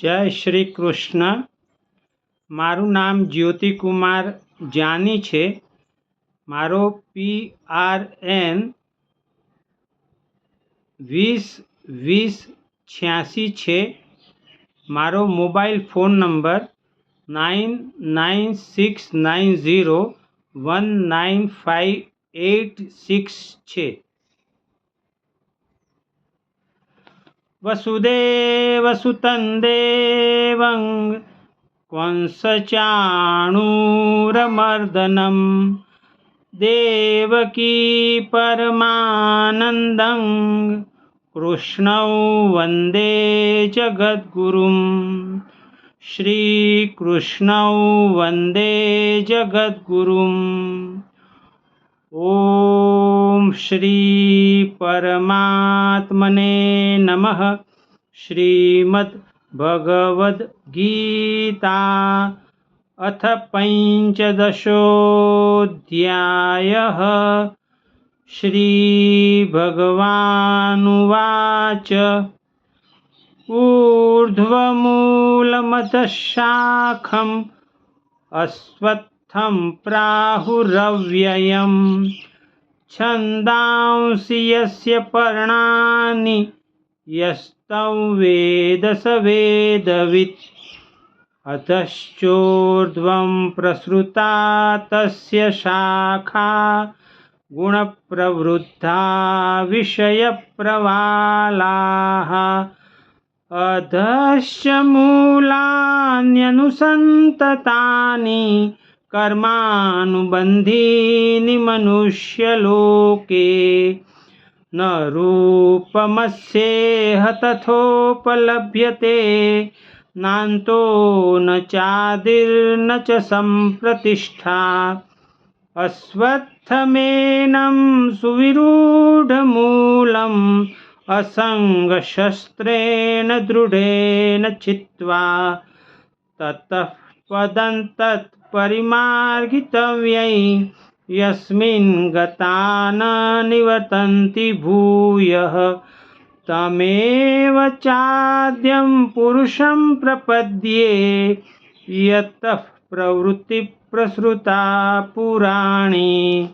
જય શ્રી કૃષ્ણ. મારું નામ જ્યોતિકુમાર જાની છે. મારો PRN 20 20 86 છે. મારો મોબાઈલ ફોન નંબર 9969019586 છે. વસુદેવસુતં દેવં કંસચાણૂરમર્દનમ દેવકી પરમાનંદં કૃષ્ણં વંદે જગદ્ગુરુમ. શ્રી કૃષ્ણં વંદે જગદ્ગુરુમ. ઓમ શ્રી પરમાત્મને નમઃ. શ્રીમદ્ ભગવદ્ ગીતા અથ પંચદશોऽધ્યાયઃ. શ્રી ભગવાનુવાચ ઊર્ધ્વમૂલમધઃ શાખम् અશ્વત્થં પ્રાહુરવ્યયम् છંદાંસि યસ્ય પર્ણાनि યસ્तं વેદ સ વેદવિत्. અધશ્ચોર્ધ્વં પ્રસૃતા તસ્ય શાખા ગુણપ્રવૃદ્ધા વિષયપ્રવાલાઃ. અધશ્ચ મૂલાન્યનુસંતતાનિ કર્માનુબંધીનિ મનુષ્યલોકે. ન રૂપમસ્યેહ તથોપલભ્યતે નાન્તો ન ચાદિર્ન ચ સંપ્રતિષ્ઠા. અશ્વત્થમેनं સુવિરૂઢમૂલम् असङ्गशस्त्रेण दृढेन चित्वा ततः पदं तत्परिमार्गितव्यै. यस्मिन् गता न निवर्तन्ति भूयः तमेव चाद्यं पुरुषं प्रपद्ये. यतः प्रवृत्तिप्रसृता पुराणी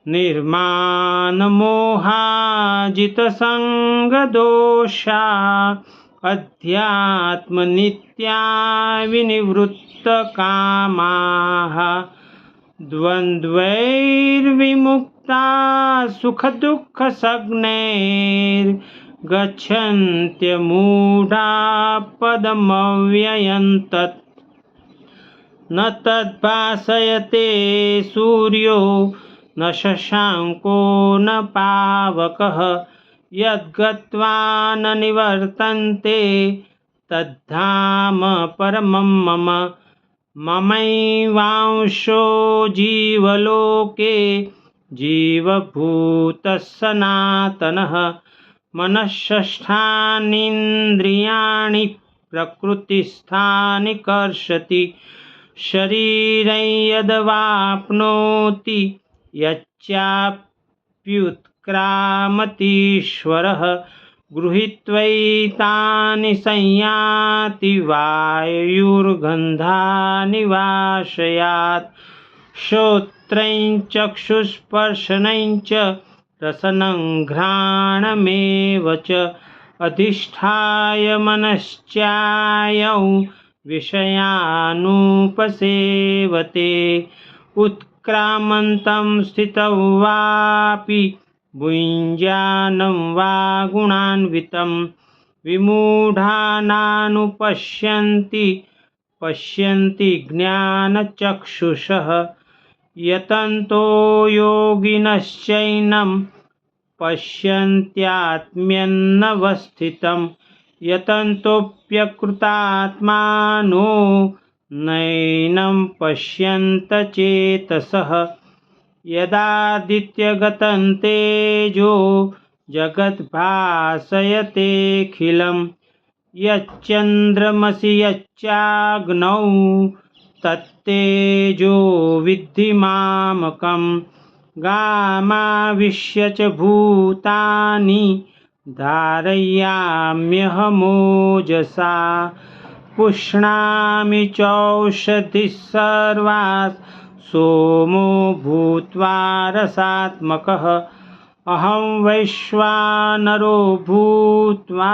निर्मानमोहाजितसङ्गदोषा अध्यात्मनित्या विनिवृत्तकामाः. द्वन्द्वैर्विमुक्ता सुखदुःखसञ्ज्ञैर्गच्छन्त्यमूढा पदमव्ययं तत्. न तद्भासयते सूर्यो न शशाङ्को न पावकः. यद्गत्वा न निवर्तन्ते तद्धाम परमं मम. ममैवांशो जीवलोके जीवभूतः सनातनः. मनःषष्ठानीन्द्रियाणि प्रकृतिस्थानि कर्षति. शरीरं यदवाप्नोति यच्चाप्युत्क्रामतीश्वरः. गृहीत्वैतानि संयाति वायुर्गन्धानि वाशयात्. श्रोत्रं चक्षुस्पर्शनं च रसनं घ्राणमेव च. अधिष्ठाय मनश्चायं विषयानुपसेवते. उत्क्रामन्तं स्थितं वापि भुञ्जानं वा गुणान्वितं. विमूढानानुपश्यन्ति पश्यन्ति ज्ञानचक्षुषः. यतन्तो योगिनश्चैनं पश्यन्त्यात्म्यन्नवस्थितं. यतन्तोऽप्यकृतात्मानो नैनं पश्यन्त चेतसः. यदादित्यगतं तेजो जगद्भासयतेऽखिलं. यच्चन्द्रमसि यच्चाग्नौ तत्तेजो विद्धि मामकम्. गामाविश्य च भूतानि धारयाम्यहमोजसा पुष्णामि चौषधिः सर्वाः सोमो भूत्वा रसात्मकः अहं वैश्वानरो भूत्वा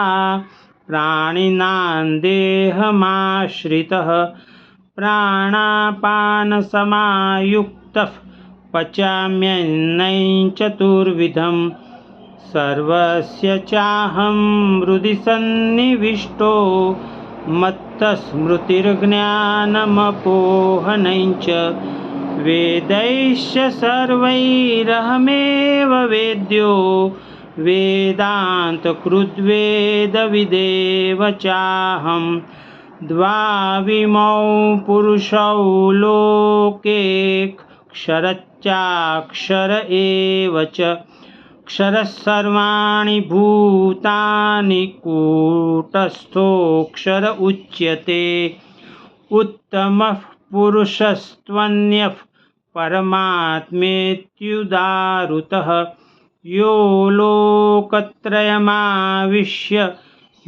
प्राणिनां देहमाश्रितः प्राणापानसमायुक्तः पचाम्यन्नं चतुर्विधं सर्वस्य चाहं हृदि सन्निविष्टो मत्तस्मृतिर्ज्ञानमपोहनं च वेदैश्च सर्वैरहमेव वेद्यो वेदान्तकृद्वेदविदेव चाहं द्वाविमौ पुरुषौ लोकेऽक्षरश्चाक्षर एव च क्षरः सर्वाणि भूतानि कूटस्थोऽक्षर उच्यते उत्तमः पुरुषस्त्वन्यः परमात्मेत्युदाहृतः यो लोकत्रयमाविश्य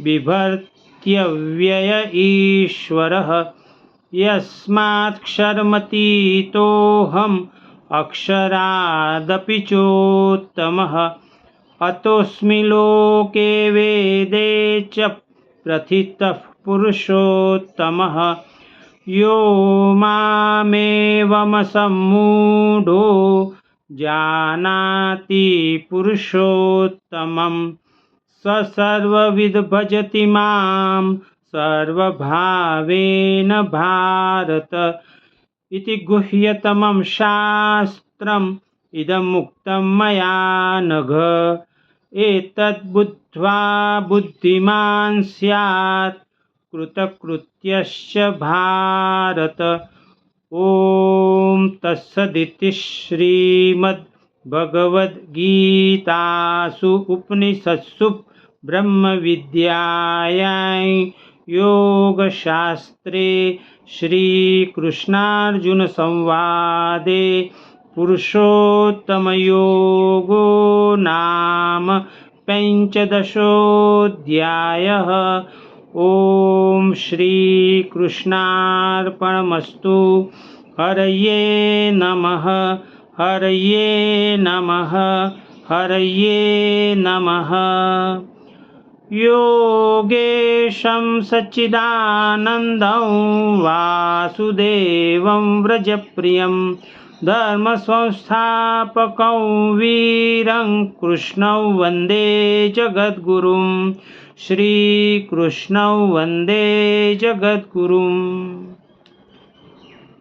बिभर्त्यव्यय ईश्वरः यस्मात्क्षरमतीतोऽहम् अक्षरादपि चोत्तमः अतोऽस्मि लोके वेदे च प्रथितः पुरुषोत्तमः यो मामेवमसम्मूढो जानाति पुरुषोत्तमं स सर्वविद् भजति मां सर्वभावेन भारत इति गुह्यतमं शास्त्रम् इदमुक्तं मया नघ एतद्बुद्ध्वा बुद्धिमान् स्यात् कृतकृत्यश्च भारत। ओम तत्सदिति श्रीमद्भगवद्गीतासु उपनिषत्सु ब्रह्मविद्यायां योगशास्त्रे श्रीकृष्णार्जुनसंवादे पुरुषोत्तमयोगो नाम पञ्चदशोऽध्यायः। ओम श्रीकृष्णार्पणमस्तु। हरये नमः हरये नमः हरये नमः। योगेशं सच्चिदानन्दं वासुदेवं व्रजप्रियं धर्मसंस्थापकं वीरं कृष्णं वन्दे जगद्गुरुं श्रीकृष्णं वन्दे जगद्गुरुम्।